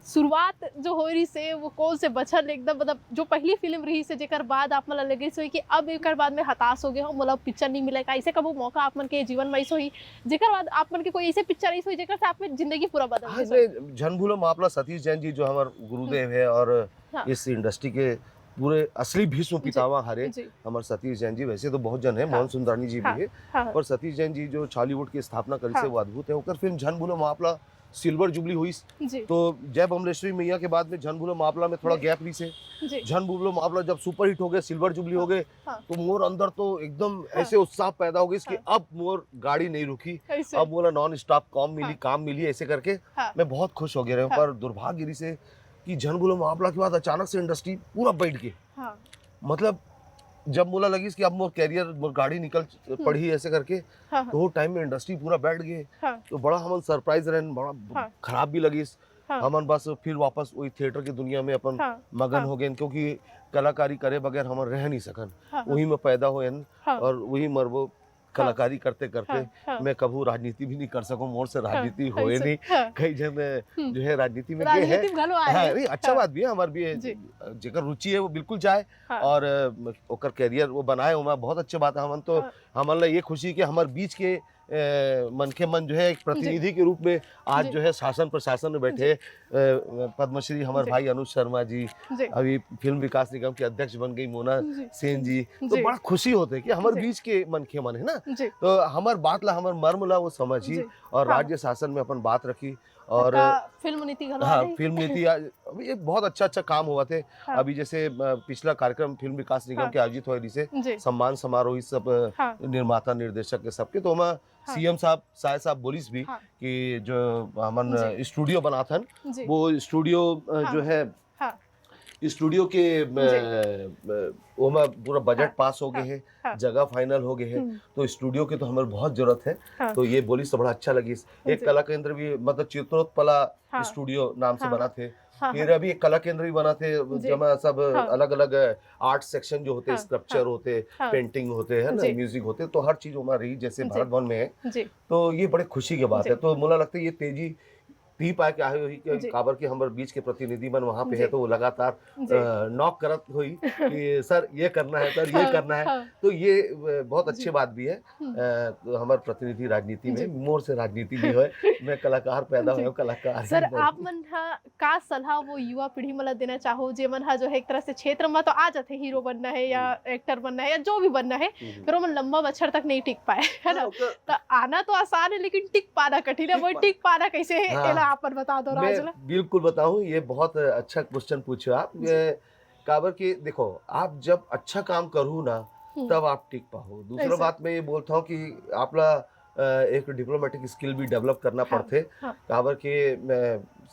[SPEAKER 1] शुरुआत जो हो रही से वो कौन से बछर ले एकदम मतलब जो पहली फिल्म रही से जेकर बाद आप मन ला लगे सोई कि अब एकर बाद में हताश हो गए हो, मोला पिक्चर नहीं मिले का, ऐसे कबो मौका आप मन के जीवन में ऐसो ही जेकर बाद आप मन के कोई ऐसे पिक्चर ऐसो ही जेकर से आप में जिंदगी पूरा बदल
[SPEAKER 2] हाँ,
[SPEAKER 1] गई?
[SPEAKER 2] मैं झन भूलो मापला सतीश जैन जी जो हमारे गुरुदेव है और
[SPEAKER 1] हाँ।
[SPEAKER 2] इस इंडस्ट्री के पूरे असली भीष्म पितामह हरे
[SPEAKER 1] जी,
[SPEAKER 2] हमारे सतीश जैन जी। वैसे तो बहुत जन है,
[SPEAKER 1] हाँ।
[SPEAKER 2] मोहन सुंदरानी जी
[SPEAKER 1] हाँ,
[SPEAKER 2] भी है,
[SPEAKER 1] हाँ,
[SPEAKER 2] पर सतीश जैन जी जो बॉलीवुड की स्थापना करी
[SPEAKER 1] हाँ।
[SPEAKER 2] से वो अद्भुत है। ओकर फिल्म झन भूलो मापला सिल्वर जुबली हुई,
[SPEAKER 1] जी,
[SPEAKER 2] तो जय बमलेश्वरी मैया के बाद में झन भूलो मापला में थोड़ा गैप रही से।
[SPEAKER 1] जी,
[SPEAKER 2] झन भूलो मापला जब सुपर हिट हो गए, सिल्वर जुबली हो गए,
[SPEAKER 1] हाँ।
[SPEAKER 2] तो मोर अंदर तो एकदम
[SPEAKER 1] हाँ।
[SPEAKER 2] ऐसे उत्साह पैदा हो गई कि
[SPEAKER 1] हाँ।
[SPEAKER 2] अब मोर गाड़ी नहीं रुकी,
[SPEAKER 1] कैसे?
[SPEAKER 2] अब बोला नॉन स्टॉप
[SPEAKER 1] हाँ।
[SPEAKER 2] काम मिली ऐसे करके
[SPEAKER 1] हाँ,
[SPEAKER 2] मैं बहुत खुश हो गया।
[SPEAKER 1] हाँ।
[SPEAKER 2] पर दुर्भाग्य से कि झन भूलो मापला के बाद अचानक से इंडस्ट्री पूरा बैठ गई।
[SPEAKER 1] हाँ,
[SPEAKER 2] मतलब जब मोला लगी कि अब मोर कैरियर मोर गाड़ी निकल पड़ी ऐसे करके,
[SPEAKER 1] हाँ,
[SPEAKER 2] तो वो टाइम में इंडस्ट्री पूरा बैठ गए।
[SPEAKER 1] हाँ,
[SPEAKER 2] तो बड़ा हमन सरप्राइज रहन, बड़ा
[SPEAKER 1] हाँ।
[SPEAKER 2] खराब भी लगी।
[SPEAKER 1] हाँ।
[SPEAKER 2] हमन बस फिर वापस वही थिएटर की दुनिया में अपन
[SPEAKER 1] हाँ,
[SPEAKER 2] मगन
[SPEAKER 1] हाँ।
[SPEAKER 2] हो गए, क्योंकि कलाकारी करे बगैर हमन रह नहीं सकन।
[SPEAKER 1] हाँ,
[SPEAKER 2] वही में पैदा हुए
[SPEAKER 1] हाँ।
[SPEAKER 2] और वही मरबो कलाकारी करते करते।
[SPEAKER 1] हाँ, हाँ।
[SPEAKER 2] मैं कभू राजनीति भी नहीं कर सकूं, मोर से राजनीति
[SPEAKER 1] हाँ,
[SPEAKER 2] होए
[SPEAKER 1] ऐसे-
[SPEAKER 2] नहीं।
[SPEAKER 1] हाँ।
[SPEAKER 2] कई जन जो है राजनीति में गए
[SPEAKER 1] राजनीति
[SPEAKER 2] हैं।
[SPEAKER 1] में घलो आए
[SPEAKER 2] हाँ,
[SPEAKER 1] हैं।
[SPEAKER 2] नहीं अच्छा
[SPEAKER 1] हाँ।
[SPEAKER 2] बात भी है, हमार भी
[SPEAKER 1] जी।
[SPEAKER 2] जेकर रुचि है वो बिल्कुल जाए
[SPEAKER 1] हाँ।
[SPEAKER 2] और ओकर कैरियर वो बनाए, ओमा बहुत अच्छे बात है। हमन तो
[SPEAKER 1] हाँ।
[SPEAKER 2] हमन ला ये खुशी कि हमार बीच के मन के मन जो है एक प्रतिनिधि के रूप में आज
[SPEAKER 1] जी।
[SPEAKER 2] जो है शासन प्रशासन में बैठे पद्मश्री हमारे
[SPEAKER 1] जी।
[SPEAKER 2] भाई अनुज शर्मा जी,
[SPEAKER 1] जी,
[SPEAKER 2] अभी फिल्म विकास निगम के अध्यक्ष बन गई मोना
[SPEAKER 1] जी।
[SPEAKER 2] सेन जी। तो
[SPEAKER 1] जी।
[SPEAKER 2] बड़ा खुशी होते है कि हमारे
[SPEAKER 1] जी।
[SPEAKER 2] बीच के मन के मन है ना,
[SPEAKER 1] जी,
[SPEAKER 2] तो हमार बात ला हमार मर्म ला वो समझी
[SPEAKER 1] जी।
[SPEAKER 2] और
[SPEAKER 1] हाँ।
[SPEAKER 2] राज्य शासन में अपन बात रखी। और
[SPEAKER 1] आपका फिल्म नीति घलो
[SPEAKER 2] हाँ,
[SPEAKER 1] आए।
[SPEAKER 2] फिल्म नीति अभी ये बहुत अच्छा काम हुआ थे।
[SPEAKER 1] हाँ।
[SPEAKER 2] अभी जैसे पिछला कार्यक्रम फिल्म विकास निगम
[SPEAKER 1] हाँ।
[SPEAKER 2] के आयोजित हुए से
[SPEAKER 1] जी,
[SPEAKER 2] सम्मान समारोह इस सब
[SPEAKER 1] हाँ।
[SPEAKER 2] निर्माता निर्देशक के सबके, तो हम सीएम साहब साय साहब बोलिस भी
[SPEAKER 1] हाँ।
[SPEAKER 2] कि जो हमन
[SPEAKER 1] जी।
[SPEAKER 2] स्टूडियो बना था
[SPEAKER 1] जी,
[SPEAKER 2] वो स्टूडियो
[SPEAKER 1] हाँ।
[SPEAKER 2] जो है
[SPEAKER 1] हाँ,
[SPEAKER 2] स्टूडियो के ओमा पूरा बजट
[SPEAKER 1] हाँ।
[SPEAKER 2] पास हो गए
[SPEAKER 1] हाँ।
[SPEAKER 2] हैं,
[SPEAKER 1] हाँ।
[SPEAKER 2] जगह फाइनल हो गए हैं, तो स्टूडियो की तो हमारे बहुत जरूरत है।
[SPEAKER 1] हाँ।
[SPEAKER 2] तो ये बोली तो बड़ा अच्छा लगी। एक
[SPEAKER 1] जी।
[SPEAKER 2] कला केंद्र भी मतलब चित्रोत्पला
[SPEAKER 1] हाँ।
[SPEAKER 2] स्टूडियो नाम से
[SPEAKER 1] हाँ।
[SPEAKER 2] बना थे,
[SPEAKER 1] हाँ,
[SPEAKER 2] फिर अभी एक कला केंद्र भी बना थे,
[SPEAKER 1] जी।
[SPEAKER 2] जमा सब
[SPEAKER 1] हाँ।
[SPEAKER 2] अलग अलग आर्ट सेक्शन जो होते हैं,
[SPEAKER 1] हाँ,
[SPEAKER 2] स्कल्पचर
[SPEAKER 1] हाँ,
[SPEAKER 2] होते,
[SPEAKER 1] हाँ,
[SPEAKER 2] पेंटिंग होते हैं ना,
[SPEAKER 1] जी,
[SPEAKER 2] म्यूजिक होते, तो हर चीज वहाँ रही जैसे
[SPEAKER 1] जी,
[SPEAKER 2] भारत भवन में है।
[SPEAKER 1] जी,
[SPEAKER 2] तो ये बड़े खुशी की बात
[SPEAKER 1] जी,
[SPEAKER 2] है। तो मुझे लगता है ये तेजी ती पाए के आए हुई कि
[SPEAKER 1] जी,
[SPEAKER 2] काबर के हमर बीच के प्रतिनिधि मन वहाँ पे है,
[SPEAKER 1] जी,
[SPEAKER 2] तो वो लगातार
[SPEAKER 1] जी।
[SPEAKER 2] नॉक करत हुई कि सर ये करना है, सर ये
[SPEAKER 1] हाँ,
[SPEAKER 2] करना है।
[SPEAKER 1] हाँ,
[SPEAKER 2] तो ये बहुत
[SPEAKER 1] जी,
[SPEAKER 2] अच्छी बात भी है।
[SPEAKER 1] हुँ,
[SPEAKER 2] तो हमार प्रतिनिधि राजनीति में
[SPEAKER 1] जी।
[SPEAKER 2] मोर से राजनीति नहीं होए, मैं कलाकार पैदा
[SPEAKER 1] जी।
[SPEAKER 2] होया, कलाकार ही
[SPEAKER 1] सर आप
[SPEAKER 2] बनहूँ।
[SPEAKER 1] मन हा का सलाह वो युवा पीढ़ी मन ला देना चाहो जेमन हा जो है एक तरह से क्षेत्र में तो आ जाते हीरो बनना है या
[SPEAKER 2] हुँ,
[SPEAKER 1] एक्टर बनना है या जो भी बनना है,
[SPEAKER 2] हुँ।
[SPEAKER 1] फिर वो मन लंबा बछर तक नहीं टिक पाए है
[SPEAKER 2] हाँ,
[SPEAKER 1] ना।
[SPEAKER 2] ओकर
[SPEAKER 1] तो आना तो आसान है लेकिन टिक पाना कठिन है।
[SPEAKER 2] टिक
[SPEAKER 1] वो
[SPEAKER 2] पा
[SPEAKER 1] टिक पाना कैसे है एला
[SPEAKER 2] हाँ,
[SPEAKER 1] आपन बता दो
[SPEAKER 2] मैं
[SPEAKER 1] राजुला।
[SPEAKER 2] बिल्कुल बताऊँ, ये बहुत अच्छा क्वेश्चन पूछे आप।
[SPEAKER 1] जी।
[SPEAKER 2] ये काबर कि देखो, आप जब अच्छा काम करू ना,
[SPEAKER 1] हुँ,
[SPEAKER 2] तब आप टिक पाओ। दूसरा
[SPEAKER 1] ऐसे।
[SPEAKER 2] बात मैं ये बोलता हूँ कि आपला एक डिप्लोमेटिक स्किल भी डेवलप करना
[SPEAKER 1] हाँ,
[SPEAKER 2] पड़थे।
[SPEAKER 1] हाँ,
[SPEAKER 2] काबर के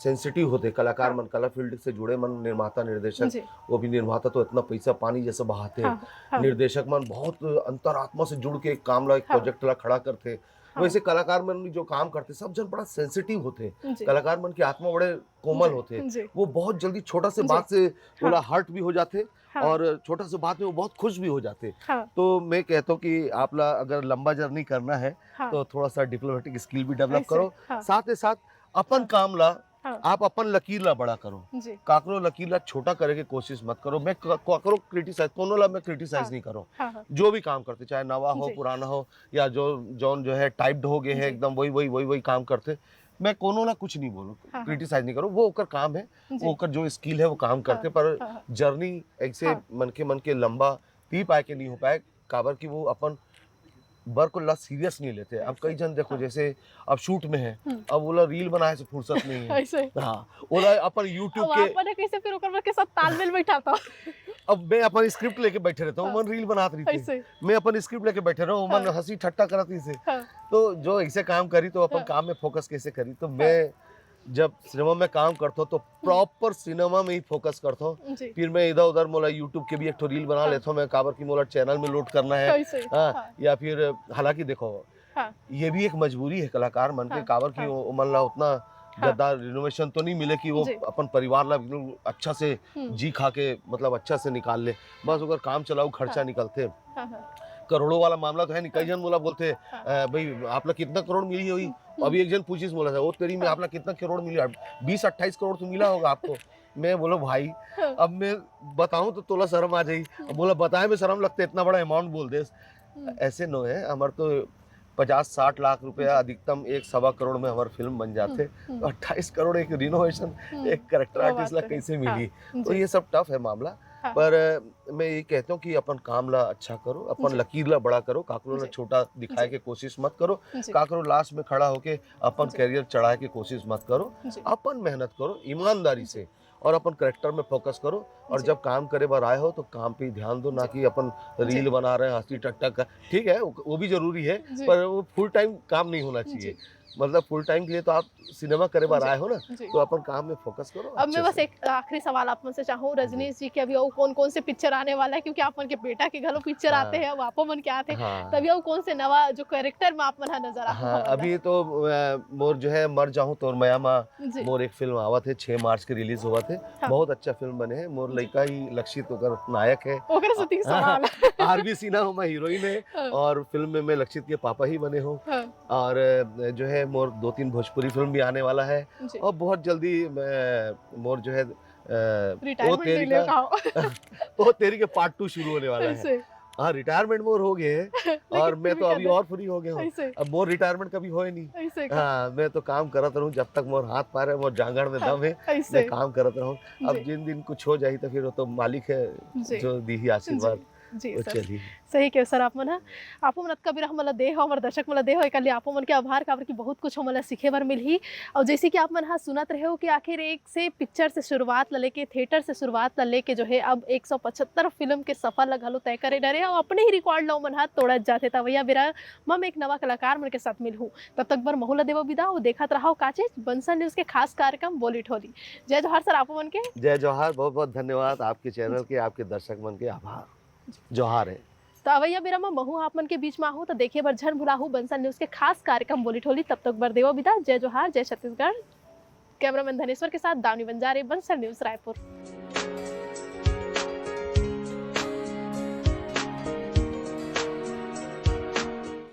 [SPEAKER 2] सेंसिटिव होते कलाकार
[SPEAKER 1] हाँ,
[SPEAKER 2] मन, कला फील्ड से जुड़े मन, निर्माता, निर्देशक,
[SPEAKER 1] जी,
[SPEAKER 2] वो भी निर्माता तो इतना पैसा पानी जैसे बहाते हैं।
[SPEAKER 1] हाँ, हाँ,
[SPEAKER 2] निर्देशक मन बहुत अंतरात्मा से जुड़ के एक काम ला, एक
[SPEAKER 1] हाँ,
[SPEAKER 2] प्रोजेक्ट ला खड़ा करथे।
[SPEAKER 1] हाँ,
[SPEAKER 2] वैसे कलाकार मन भी जो काम करते, सब जन बड़ा सेंसिटिव होते।
[SPEAKER 1] जी,
[SPEAKER 2] कलाकार मन की आत्मा बड़े कोमल
[SPEAKER 1] जी,
[SPEAKER 2] होते।
[SPEAKER 1] जी,
[SPEAKER 2] वो बहुत जल्दी छोटा से
[SPEAKER 1] जी,
[SPEAKER 2] बात से
[SPEAKER 1] हाँ,
[SPEAKER 2] बोला हर्ट भी हो जाते,
[SPEAKER 1] हाँ,
[SPEAKER 2] और छोटा से बात में वो बहुत खुश भी हो जाते।
[SPEAKER 1] हाँ,
[SPEAKER 2] तो मैं कहता हूँ कि आप ला अगर लंबा जर्नी करना है,
[SPEAKER 1] हाँ,
[SPEAKER 2] तो थोड़ा-सा डिप्लोमेटिक स्किल भी डेवलप
[SPEAKER 1] ऐसे।
[SPEAKER 2] करो।
[SPEAKER 1] हाँ,
[SPEAKER 2] साथ ही साथ अपन
[SPEAKER 1] हाँ,
[SPEAKER 2] काम ला,
[SPEAKER 1] हाँ,
[SPEAKER 2] आप अपन लकीर ला बड़ा करो।
[SPEAKER 1] जी,
[SPEAKER 2] काकरो लकीर ला छोटा करे के कोशिश मत करो। मैं काकरो क्रिटिसाइज़, कोनो ला मैं क्रिटिसाइज़
[SPEAKER 1] हाँ,
[SPEAKER 2] नहीं करूँ।
[SPEAKER 1] हाँ, हाँ,
[SPEAKER 2] जो भी काम करते, चाहे नवा हो,
[SPEAKER 1] जी,
[SPEAKER 2] पुराना हो, या जो जौन जो है टाइप्ड हो गए हैं
[SPEAKER 1] जी,
[SPEAKER 2] एकदम वही काम करते। मैं कोनो ला कुछ नहीं बोलूँ,
[SPEAKER 1] हाँ, हाँ,
[SPEAKER 2] क्रिटिसाइज़ नहीं करूँ। वो ओकर काम है, वो
[SPEAKER 1] जी,
[SPEAKER 2] ओकर जो स्किल है वो काम
[SPEAKER 1] हाँ,
[SPEAKER 2] करते, पर
[SPEAKER 1] हाँ, हाँ,
[SPEAKER 2] जर्नी ऐसे
[SPEAKER 1] हाँ,
[SPEAKER 2] मन के लंबा पी पाए के नहीं हो पाए, काबर कि वो अपन वर्क को ला सीरियस नहीं लेते। अब
[SPEAKER 1] ऐसे।
[SPEAKER 2] कई जन देखो,
[SPEAKER 1] हाँ,
[SPEAKER 2] जैसे अब शूट में है,
[SPEAKER 1] हुँ,
[SPEAKER 2] अब वो ला रील बनाए से फुर्सत नहीं है।
[SPEAKER 1] ऐसे।
[SPEAKER 2] हाँ, वो ला अपन यूट्यूब
[SPEAKER 1] अब
[SPEAKER 2] के,
[SPEAKER 1] आप मने कैसे फिर ओकर बर के साथ तालमेल बैठाता?
[SPEAKER 2] अब मैं अपन स्क्रिप्ट लेके बैठे रहता हूँ,
[SPEAKER 1] हाँ,
[SPEAKER 2] मन रील बनात रही थी।
[SPEAKER 1] ऐसे।
[SPEAKER 2] मैं अपन स्क्रिप्ट लेके बैठे रहा हूँ, मन
[SPEAKER 1] हाँ,
[SPEAKER 2] हँसी ठट्टा करत रही से।
[SPEAKER 1] हाँ,
[SPEAKER 2] तो जो ऐसे काम करी तो अपन
[SPEAKER 1] हाँ,
[SPEAKER 2] काम में फोकस कैसे करी? तो
[SPEAKER 1] हाँ,
[SPEAKER 2] मैं जब सिनेमा में काम करता हूँ, तो
[SPEAKER 1] हुँ,
[SPEAKER 2] प्रॉपर सिनेमा में ही फोकस करता हूँ।
[SPEAKER 1] जी,
[SPEAKER 2] फिर मैं इधर-उधर मोला यूट्यूब के भी एक ठो रील बना
[SPEAKER 1] हाँ,
[SPEAKER 2] लेता हूँ मैं, काबर की मोला चैनल में लोड करना है।
[SPEAKER 1] ऐसे।
[SPEAKER 2] हाँ,
[SPEAKER 1] हाँ,
[SPEAKER 2] या फिर हालाँकि देखो,
[SPEAKER 1] हाँ,
[SPEAKER 2] ये भी एक मजबूरी है कलाकार मन के,
[SPEAKER 1] हाँ,
[SPEAKER 2] काबर की
[SPEAKER 1] हाँ,
[SPEAKER 2] वो मन ला उतना
[SPEAKER 1] हाँ,
[SPEAKER 2] ज़्यादा रिनोवेशन तो नहीं मिले कि वो
[SPEAKER 1] जी,
[SPEAKER 2] अपन परिवार ला एकदम अच्छा से
[SPEAKER 1] हुँ,
[SPEAKER 2] जी खा के, मतलब अच्छा से निकाल ले। बस
[SPEAKER 1] हाँ,
[SPEAKER 2] ओकर काम चलाऊ
[SPEAKER 1] हाँ,
[SPEAKER 2] खर्चा निकलते।
[SPEAKER 1] हाँ, हाँ,
[SPEAKER 2] करोड़ों वाला मामला तो है नहीं। कई
[SPEAKER 1] हाँ,
[SPEAKER 2] जन मोला बोलते
[SPEAKER 1] हाँ,
[SPEAKER 2] भाई आप ला कितना करोड़ मिली होई?
[SPEAKER 1] हुँ,
[SPEAKER 2] अभी एक जन पूछिस मोला से, "ओ तेरी में
[SPEAKER 1] हाँ,
[SPEAKER 2] आप ला कितना करोड़ मिली? 20-28 करोड़ तो मिला होगा आपको।" मैं बोला भाई,
[SPEAKER 1] हाँ,
[SPEAKER 2] अब मैं बताऊँ तो तोला शर्म आ जाई।
[SPEAKER 1] हुँ,
[SPEAKER 2] अब बोला बताए में शर्म लगता है, इतना बड़ा अमाउंट बोल देस।
[SPEAKER 1] हुँ,
[SPEAKER 2] ऐसे नो है, हमार तो 50-60 लाख रुपया
[SPEAKER 1] जी,
[SPEAKER 2] अधिकतम 1 सवा करोड़ में हमार फ़िल्म बन
[SPEAKER 1] हुँ,
[SPEAKER 2] जाते।
[SPEAKER 1] हुँ,
[SPEAKER 2] तो 28 करोड़ एक रिनोवेशन,
[SPEAKER 1] हुँ,
[SPEAKER 2] एक कैरेक्टर
[SPEAKER 1] वो
[SPEAKER 2] आर्टिस्ट
[SPEAKER 1] बात
[SPEAKER 2] ला
[SPEAKER 1] तो है।
[SPEAKER 2] कैसे
[SPEAKER 1] हाँ,
[SPEAKER 2] मिली? तो
[SPEAKER 1] जी,
[SPEAKER 2] ये सब टफ है मामला।
[SPEAKER 1] हाँ,
[SPEAKER 2] पर मैं ये कहता हूँ कि अपन काम ला अच्छा करो, अपन
[SPEAKER 1] जी,
[SPEAKER 2] लकीर ला बड़ा करो, काकरो ला
[SPEAKER 1] जी,
[SPEAKER 2] छोटा दिखाए
[SPEAKER 1] जी,
[SPEAKER 2] के कोशिश मत करो।
[SPEAKER 1] जी,
[SPEAKER 2] काकरो लास्ट में खड़ा होके अपन
[SPEAKER 1] जी,
[SPEAKER 2] करियर चढ़ाए के कोशिश मत करो।
[SPEAKER 1] जी,
[SPEAKER 2] अपन मेहनत करो ईमानदारी
[SPEAKER 1] जी,
[SPEAKER 2] से, और अपन कैरेक्टर में फोकस करो। और
[SPEAKER 1] जी,
[SPEAKER 2] जब काम करे बार आए हो तो काम पे ही ध्यान दो, ना
[SPEAKER 1] जी,
[SPEAKER 2] कि अपन
[SPEAKER 1] जी,
[SPEAKER 2] रील बना रहे हैं हँसी ठट्टा का। ठीक है, वो भी ज़रूरी है,
[SPEAKER 1] जी,
[SPEAKER 2] पर वो फुल टाइम काम नहीं होना चाहिए।
[SPEAKER 1] जी,
[SPEAKER 2] मतलब फुल टाइम के लिए तो आप सिनेमा करे बार
[SPEAKER 1] जी,
[SPEAKER 2] आए हो ना,
[SPEAKER 1] जी।
[SPEAKER 2] तो अपन काम में फोकस करो
[SPEAKER 1] अब मैं
[SPEAKER 2] अच्छे
[SPEAKER 1] बस
[SPEAKER 2] से।
[SPEAKER 1] एक आखिरी सवाल आप मुझसे चाहूँ
[SPEAKER 2] जी।
[SPEAKER 1] रजनीश जी के अभी और कौन-कौन से पिक्चर आने वाला है? क्योंकि आप मन के बेटा के घलो पिक्चर आते
[SPEAKER 2] हाँ,
[SPEAKER 1] हैं, अब आपो मन के आथे।
[SPEAKER 2] हाँ।
[SPEAKER 1] तभी और कौन से नवा जो कैरेक्टर में आप मन ह नज़र आहू
[SPEAKER 2] हाँ,
[SPEAKER 1] हमन ला?
[SPEAKER 2] अभी तो मोर जो है मर जाऊँ तोर मयामा,
[SPEAKER 1] जी,
[SPEAKER 2] मोर एक फ़िल्म आवत है, 6 मार्च के रिलीज़ होवत है।
[SPEAKER 1] हाँ,
[SPEAKER 2] बहुत अच्छा फ़िल्म बने है। मोर
[SPEAKER 1] जी।
[SPEAKER 2] लइका ही लक्षित ओकर नायक है।
[SPEAKER 1] ओकरे से तीन सवाल है।
[SPEAKER 2] आरबी सिन्हा ओमा हीरोइन है,
[SPEAKER 1] हाँ,
[SPEAKER 2] और फ़िल्म में मैं लक्षित के पापा ही बने हूँ।
[SPEAKER 1] हाँ,
[SPEAKER 2] और जो है मोर 2-3 भोजपुरी फ़िल्म भी आने वाला है,
[SPEAKER 1] जी।
[SPEAKER 2] और बहुत जल्दी मैं मोर जो है ओ
[SPEAKER 1] रिटायरमेंट ले
[SPEAKER 2] तेरी
[SPEAKER 1] लियो
[SPEAKER 2] का
[SPEAKER 1] का हो।
[SPEAKER 2] ओ तेरी के पार्ट 2 शुरू होने वाला है।
[SPEAKER 1] ऐसे,
[SPEAKER 2] हाँ, रिटायरमेंट मोर हो गए है,
[SPEAKER 1] लेकिन
[SPEAKER 2] और मैं
[SPEAKER 1] फिर भी
[SPEAKER 2] तो अभी
[SPEAKER 1] कहते
[SPEAKER 2] और फ्री हो गया हूँ।
[SPEAKER 1] ऐसे,
[SPEAKER 2] अब मोर रिटायरमेंट कभी होए नहीं।
[SPEAKER 1] ऐसे का।
[SPEAKER 2] हाँ, मैं तो काम करत रहूँ जब तक मोर हाथ पार है, मोर जांघड़ में
[SPEAKER 1] हाँ,
[SPEAKER 2] दम है, मैं
[SPEAKER 1] ऐसे।
[SPEAKER 2] काम करत रहूँ। अब
[SPEAKER 1] जी,
[SPEAKER 2] जिन दिन कुछ हो जाही तो फिर वो तो मालिक है,
[SPEAKER 1] जी,
[SPEAKER 2] जो दीही
[SPEAKER 1] जी,
[SPEAKER 2] आशीर्वाद,
[SPEAKER 1] जी
[SPEAKER 2] वो
[SPEAKER 1] सर।
[SPEAKER 2] चली।
[SPEAKER 1] सही कहे सर आप मन ह। आपो मन अतका बेरा हमन ला देह हमर दर्शक मन ला देह एकर लिए आपो मन के आभार काबर की बहुत कुछ हमन ला सीखे बर मिलही। और जैसे कि आप मन ह सुनत रहे हो कि आखिर एक से पिक्चर से शुरुआत ला लेके थिएटर से शुरुआत ला लेके जो है अब 175 फ़िल्म के सफर ला घलो तय करे डरे और अपने ही रिकॉर्ड ला ओमन ह तोड़त जाथे। तवैया बेरा म एक नवा कलाकार मन के साथ मिलहूँ। तब तक बर महू ला देवो विदा और देखत रहो का चीज बंसल न्यूज़ के खास कार्यक्रम बोली ठोली। जय जोहार सर आपो मन के।
[SPEAKER 2] जय जोहार, बहुत-बहुत धन्यवाद आपके चैनल के, आपके दर्शक मन के आभार। जोहार है।
[SPEAKER 1] तो अवैया बेरा म महू आप मन के बीच में आहूँ तो देखे बर झन भुलाहू बंसल न्यूज़ के खास कार्यक्रम बोली ठोली। तब तक बर देवो विदा। जय जोहार, जय छत्तीसगढ़। कैमरामैन धनेश्वर के साथ दावनी बंजारे, बंसल न्यूज रायपुर।